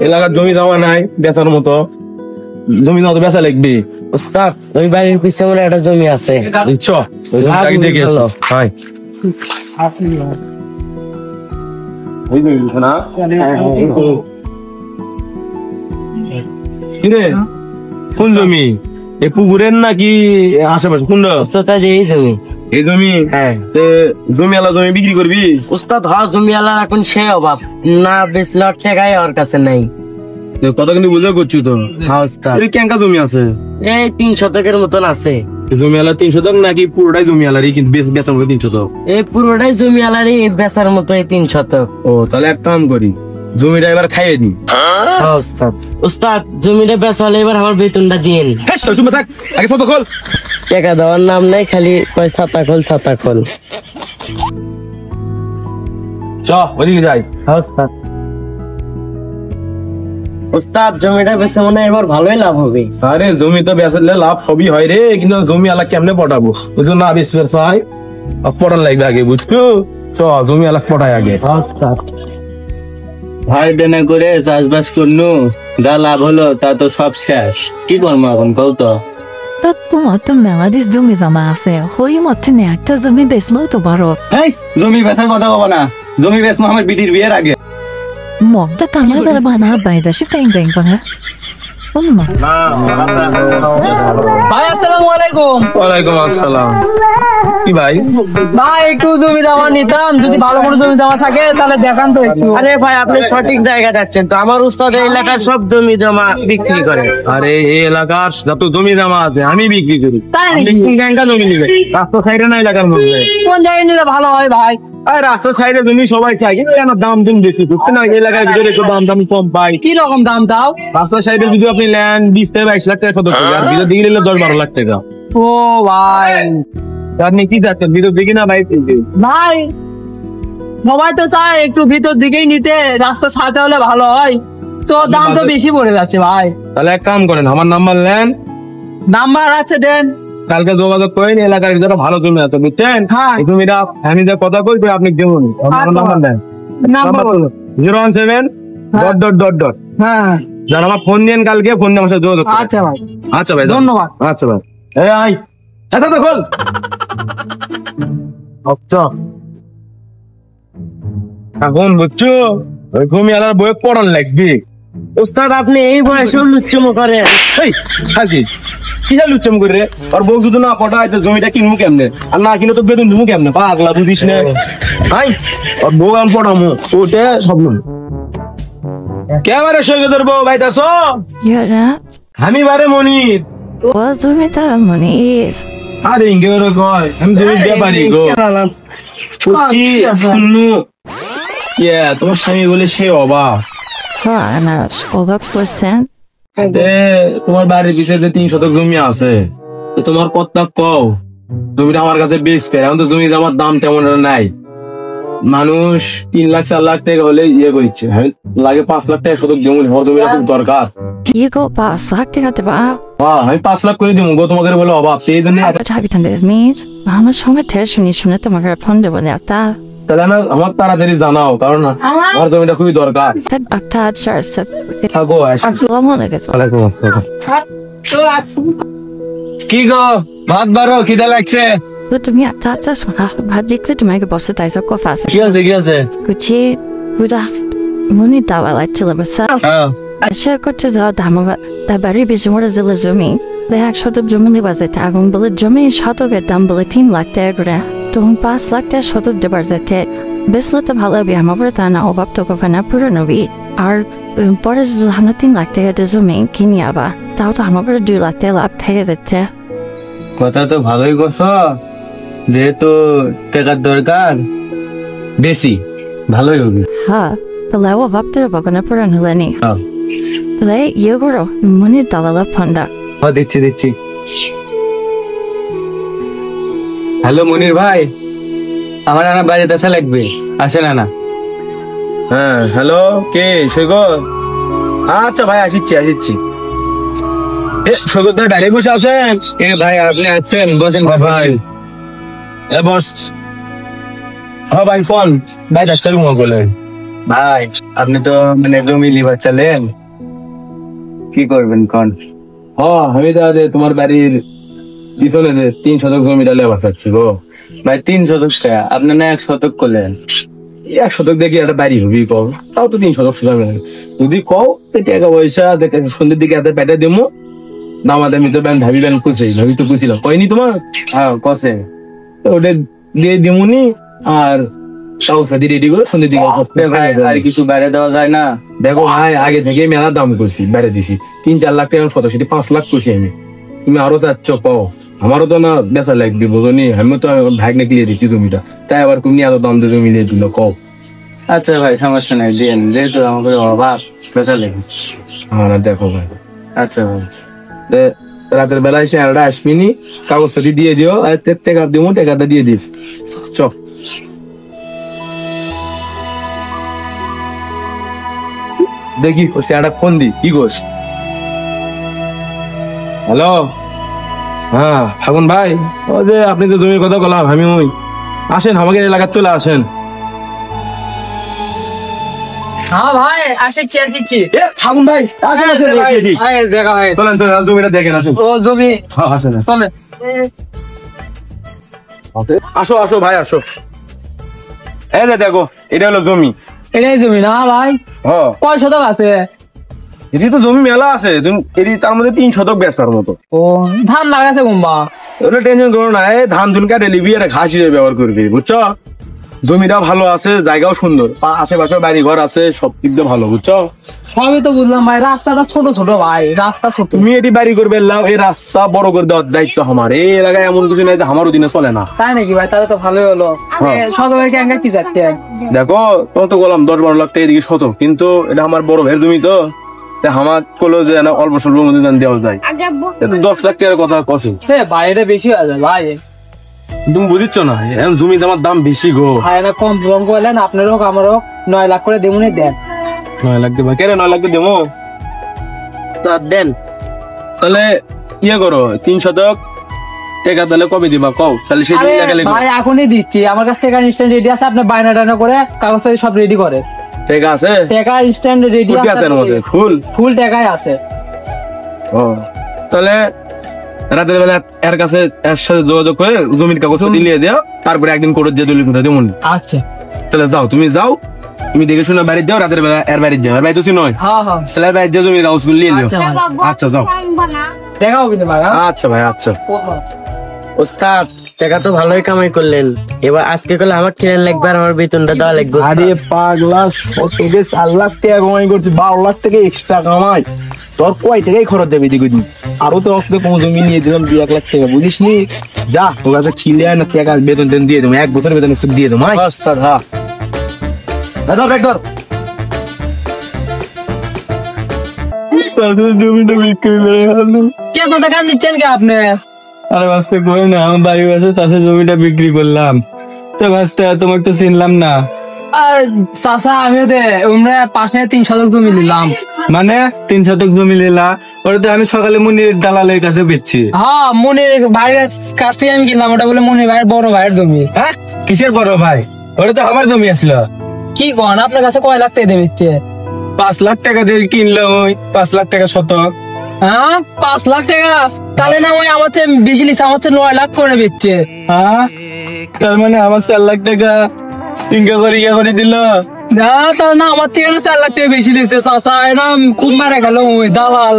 এলাকার জমি জমা নাই বেচার মতো, জমি জমা তো বেচা লাগবে। উস্তাদ ওই বাড়ির পিছনে মনে একটা জমি আছে, ওই জমিটাকে দেখে এসো। হাই ওই জমি না কিরে, কোন জমি? এ পুকুরের নাকি আশেপাশে? কোন এই জমি? এই জমি? হ্যাঁ। জমিওয়ালা জমি বিক্রি করবি? উস্তাদ হ্যাঁ, জমিওয়ালার এখন সে অভাব, না বেচলে টাকাই ওর কাছে নাই। কথা কিন্তু বুঝে করছি তো। হ্যাঁ উস্তাদ। কেঙ্কা জমি আছে? এই 3 শতকের মতন আছে। জমিওয়ালা 3 শতক নাকি পুরোটাই জমিওয়ালারই কিন্তু বেচার মতো 3 শতক? এই পুরোটাই জমিওয়ালারই বেচার মতো 3 শতক। ও তাহলে এক কাম করি, জমিটা এবার খাইয়ে নি। হ্যাঁ উস্তাদ। উস্তাদ জমিটা বেচালে এবার আমার বেতনটা দিন। তুমি থাক, আগে ফটো খোল। টাকা দেওয়ার নাম নাই, খালি কয় ছাতা খোল ছাতা খোল। চ ওদিকে যাই। হ্যাঁ উস্তাদ। উস্তাদ জমিটা বেচে মনে হয় এবার ভালোই লাভ হবে। আরে জমি তো বেচলে লাভ সবই হয় রে, কিন্তু জমি আলা কেমনে পটাবো? বুঝলো না, বেচবে চাই পটান লাগবে আগে, বুঝছো? চ জমি আলা পটাই আগে। ভাই দেনা করে চাষবাস করনু, যা লাভ হলো তা তো সব শেষ, কি করবো এখন কও তো? তোমার তো মেলাদিস জমি জমা আছে, হই মতে একটা জমি বেচলেও তো পারো। জমি বেচার কথা বলো না, জমি বেচবো আমার বিটির বিয়ের আগে। মগটা কামাই দ্বারা বানা বাইদা সে পেং পেং করে। ভাই আসসালামু আলাইকুম। ওয়ালাইকুম আসসালাম। কি ভাই? ভাই একটু জমি জমা নিতাম, যদি ভালো কোনো জমি জমা থাকে তাহলে দেখান তো একটু। আরে ভাই আপনি সঠিক জায়গা যাচ্ছেন তো, আমার উস্তাদ এই এলাকার সব জমি জমা বিক্রি করে। আরে এই এলাকার যত জমি জমা আছে আমি বিক্রি করি। তাই নাকি? জমি নিবে রাস্তা সাইডে না এলাকার মধ্যে? কোন জায়গায় নিলে ভালো হয় ভাই? আরে রাস্তা সাইডে জমি সবাই চাই, কিন্তু আমার দাম দাম বেশি, বুঝতে না? এলাকার ভিতরে একটু দাম দাম কম পাই। কি রকম দাম দাও? রাস্তা সাইডে যদি আপনি নেন 20 থেকে 22 লাখ টাকা খরচ হবে, আর ভিতর দিকে নিলে 10-12 লাখ টাকা। ও ভাই, আপনি কি চাচ্ছেন, ভিতর দিকে না বাইরে দিকে? ভাই সবাই তো চায় একটু ভিতর দিকেই নিতে, রাস্তা সাথে হলে ভালো হয়, তো দাম তো বেশি পড়ে যাচ্ছে ভাই। তাহলে এক কাম করেন, আমার নাম্বার নেন, নাম্বার আছে দেন, কালকে যোগাযোগ করেন। এলাকার ভিতরে ভালো জমি আছে, বুঝছেন? হ্যাঁ। এই জমিটা আমি যা কথা বলবো আপনি যেমন আমার নাম্বার নেন। নাম্বার বলো। 017 ... হ্যাঁ যারা আমার ফোন দেন কালকে, ফোন দিয়ে আমার সাথে যোগাযোগ করেন। আচ্ছা ভাই, আচ্ছা ভাই, ধন্যবাদ। আচ্ছা ভাই। এই আই আচ্ছা তো খোল। আচ্ছা এখন বুঝছো, ওই জমি আলার বই পড়ান লাগবে। উস্তাদ আপনি এই বয়সেও লুচ্চমো করেন? এই হাজি কিসা লুচ্চম করে রে? আর বউ যদি না পটায় তো জমিটা কিনবো কেমনে, আর না কিনে তো বেতন দিবো কেমনে? পাগলা বুঝিস না? হাই আর বউ আমি পড়ামো, ওটা স্বপ্ন। কেবারে সৈকত ধরবো ভাইতাছ? আমি বারে মনির। ও জমিটা মনির? আরে ইঙ্গে কয় আমি জমি ব্যাপারী গো। শুনু তোমার স্বামী বলে সে অবাক। অবাক করছেন? তোমার বাড়ির পিছনে যে 3 শতক জমি আছে, তোমার কর্তা কও জমিটা আমার কাছে বেশ করে। এখন তো জমি আমার দাম তেমন নাই, মানুষ 3 লাখ 4 লাখ টাকা হলে ইয়ে করছে, লাগে 5 লাখ টাকা শতক জমি। জমিটা খুব দরকার। কি গো 5 লাখ টাকা দেবা? আমি 5 লাখ করে দিব গো, তোমাকে বলে অভাব, এই জন্য। আমার সঙ্গে শুনে তোমাকে ফোন দেবো একটা। তাহলে আমার তাড়াতাড়ি জানাও, কারণ আমার জমিটা খুবই দরকার। থাকো। ওয়ালাইকুম আসসালাম। কি গো ভাত বারো, খিদা লাগছে? তুমি একটা ভাত দেখলে তোমাকে বসে তাই সব কথা আছে। কি আছে কি আছে? কুচি পুরা মনে দাওয়া লাগছিল বাসা। আশা করতে যাও ধামাবাদ বাড়ির বেশি মোড়া জেলা জমি 1 শতক জমি নেওয়া যেতে, আগুন বলে জমি শতকের দাম বলে 3 লাখ টাকা করে, তখন 5 লাখ টাকা শতক দেবার যেতে বেসলে তো ভালো হবে। আমার পরে তা না অভাব তো কফানা পুরো নবী, আর পরে 3 লাখ টাকা জমি কিনি আবা, তাও তো আমার পরে 2 লাখ টাকা লাভ থেকে যাচ্ছে। কথা তো ভালোই করছো, যেহেতু টাকার দরকার বেশি, ভালোই হবে। হ্যাঁ তাহলে অভাব তো বগনা পুরান হলেনি, তাহলে ইয়ে করো মনে দালালা ফন্ডা। দিচ্ছি দিচ্ছি। হ্যালো মনির ভাই, আমার নানা বাড়িতে আসা লাগবে, আসে না? হ্যাঁ হ্যালো, কে? সৈকত? আচ্ছা ভাই আসিচ্ছি। সৈকত ভাই বাইরে বসে আছেন? ভাই আপনি আছেন, বসেন ভাই। বস। হ্যাঁ ভাই ফোন ভাই 10 টাকা বলেন। ভাই আপনি তো মানে জমি লিবার চালেন, কি করবেন কোন? আমি তো তোমার বাড়ির পিছনে যে 3 শতক জমিটা লেবার চাচ্ছি গো। ভাই 3 শতক টাকা, আপনি না 1 শতক করলেন। 1 শতক দেখি একটা বাড়ি হবি কও, তাও তো 3 শতক শুধাবে না। যদি কও টাকা পয়সা দেখে সন্ধ্যের দিকে হাতে পেটে দেবো, দামাদামি তো ব্যান ভাবি ব্যান ভাবি তো পুছিলাম কইনি তোমার। হ্যাঁ কসে তো ওটা দিয়ে দিমুনি, আর কাগজপাতি রেডি করে সন্ধ্যের দিকে আর কিছু বাইরে দেওয়া যায় না? দেখো ভাই, আগে থেকে মেলা দাম করছি, বেড়ে দিছি 3-4 লাখ টাকা শতক, সেটি 5 লাখ করছি আমি। তুমি আরো চাচ্ছ কও, আমারও তো না বেচা লাগবে বুঝনি, আমি তো ভাগ নিয়ে দিচ্ছি জমিটা, তাই আবার তুমি এত দাম দিয়ে জমি নিয়ে দিল কও। আচ্ছা ভাই সমস্যা নাই, দিন, যেহেতু আমাকে অভাব বেচা লেগে। না দেখো ভাই, আচ্ছা ভাই রাতের বেলায় সে আরটা আসবিনি, কাগজপাতি দিয়ে দিও, আর টাকা দিব, টাকাটা দিয়ে দিস চ। দেখি ও চেয়ারটা ফোন দি, কি গোস? হ্যালো, হ্যাঁ ফাগুন ভাই, ও যে আপনি তো জমির কথা বললাম, আমি ওই আসেন আমাকে এলাকার চলে আসেন। হ্যাঁ ভাই আসছি আসছি। ফাগুন ভাই আসেন আসেন, দেখা ভাই, চলেন চলেন জমিটা দেখেন, আসেন। ও জমি আসেন চলে। আসো আসো ভাই আসো। এই যে দেখো, এটা হলো জমি। এটাই জমি না ভাই? হ্যাঁ, কয় শতক আছে? এটি তো জমি মেলা আছে, তুমি এটি তার মধ্যে 3 শতক বেচার মতো। ও ধান লাগাছে কুম্বা? ওটা টেনশন করো না, এই ধান ধুন কাটে লিবি আর ঘাস হিসেবে ব্যবহার করবি, বুঝছো? জমিটা ভালো আছে, জায়গাও সুন্দর, আশেপাশে বাড়ি ঘর আছে, সব দিক দিয়ে ভালো, বুঝছো? সবই তো বুঝলাম ভাই, রাস্তাটা ছোট ছোট ভাই, রাস্তা ছোট। তুমি এটি বাড়ি করবে লাও, এই রাস্তা বড় করে দেওয়ার দায়িত্ব আমার। এই এলাকায় এমন কিছু নাই যে আমার অধীনে চলে না। তাই নাকি ভাই? তাহলে তো ভালোই হলো। শতকের ক্যাঙ্গা কি যাচ্ছে? দেখো তোমার তো বললাম 10-12 লাখ টাকা এদিকে শতক, কিন্তু এটা আমার বড় ভাইয়ের জমি তো, তাই আমার কলো যে না অল্প স্বল্প মধ্যে দেওয়া যায়, 10 লাখ টাকার কথা কছি। বাইরে বেশি হয়ে যায় ভাই। তুমি বুঝিচ্ছ না, এখন জমি আমার দাম বেশি গো। ভাই না কম কম করলেন, আপনার হোক আমার হোক 9 লাখ করে দেবুনি দেন। 9 লাখ দেবো কেন? 9 লাখ দেবো দেন। তাহলে ইয়ে করো, 3 শতক টাকা তাহলে কবে দিবা কও, তাহলে সেই দিন টাকা ভাই এখনই দিচ্ছি, আমার কাছে টাকা ইনস্ট্যান্ট রেডি আছে, আপনি বায়না টায়না করে কাগজ সব রেডি করে। টাকা আছে? টাকা ইনস্ট্যান্ট রেডি ফুল আছে এর মধ্যে, ফুল ফুল টাকাই আছে। ও তাহলে রাতের বেলা এর কাছে এর সাথে যোগাযোগ করে জমির কাগজ নিয়ে দিও, তারপরে একদিন কোর্টে যে দলিল কোথায় দেবো। আচ্ছা তাহলে যাও, তুমি যাও, তুমি দেখে শুনে বাড়ি যাও, রাতের বেলা এর বাড়ি যাও, এর বাড়ি তো নয়, হ্যাঁ হ্যাঁ তাহলে এর বাড়ি যাও, জমির কাগজ নিয়ে দিও। আচ্ছা ভাই। আচ্ছা যাও, দেখা হবে না ভাই। আচ্ছা ভাই আচ্ছা। ওস্তাদ টাকা তো ভালোই কামাই করলেন, এবার আজকে করলে আমার ট্রেন লাগবে আর আমার বেতনটা দেওয়া লাগবে। আরে পাগলা, শতকে 4 লাখ টাকা কামাই করছি, 12 লাখ টাকা এক্সট্রা কামাই, তোর কয় টাকাই খরচ দেবে দিকে দিন, আরো তো অসুবিধা কম জমি নিয়ে দিলাম 2-1 লাখ টাকা, বুঝিস নি? যা তোর কাছে খিলে আয় না, টাকা বেতন টেন দিয়ে দেবো, 1 বছর বেতন দিয়ে দেবো। ওস্তাদ হ্যাঁ জমিটা বিক্রি করে ফেললাম। কে তো টাকা দিচ্ছেন কি আপনি? আরে বাঁচতে কই না, আমার বাড়ির কাছে চাষে জমিটা বিক্রি করলাম তো বাঁচতে, তোমার তো চিনলাম না। চাচা আমিও দে আমরা পাশে 3 শতক জমি নিলাম। মানে 3 শতক জমি নিলা? ওটা তো আমি সকালে মুনির দালালের কাছে বেচছি। হ্যাঁ মনির ভাইয়ের কাছ থেকে আমি কিনলাম, ওটা বলে মনির ভাইয়ের বড় ভাইয়ের জমি। হ্যাঁ কিসের বড় ভাই? ওটা তো আমার জমি আসলো। কি কোন, আপনার কাছে কয় লাখ টাকা দেবে? 5 লাখ টাকা দিয়ে কিনলো, ওই 5 লাখ টাকা শতক। হ্যাঁ 5 লাখ টাকা? তাহলে না ওই আমার থেকে বেশি লিখছে, আমার থেকে 9 লাখ করে বেচছে। হ্যাঁ তার মানে আমার 4 লাখ টাকা ইনকা করে দিল। না তাহলে না আমার থেকে 4 লাখ টাকা বেশি লিখছে চাচা, এটা খুব মারা গেল ওই দালাল।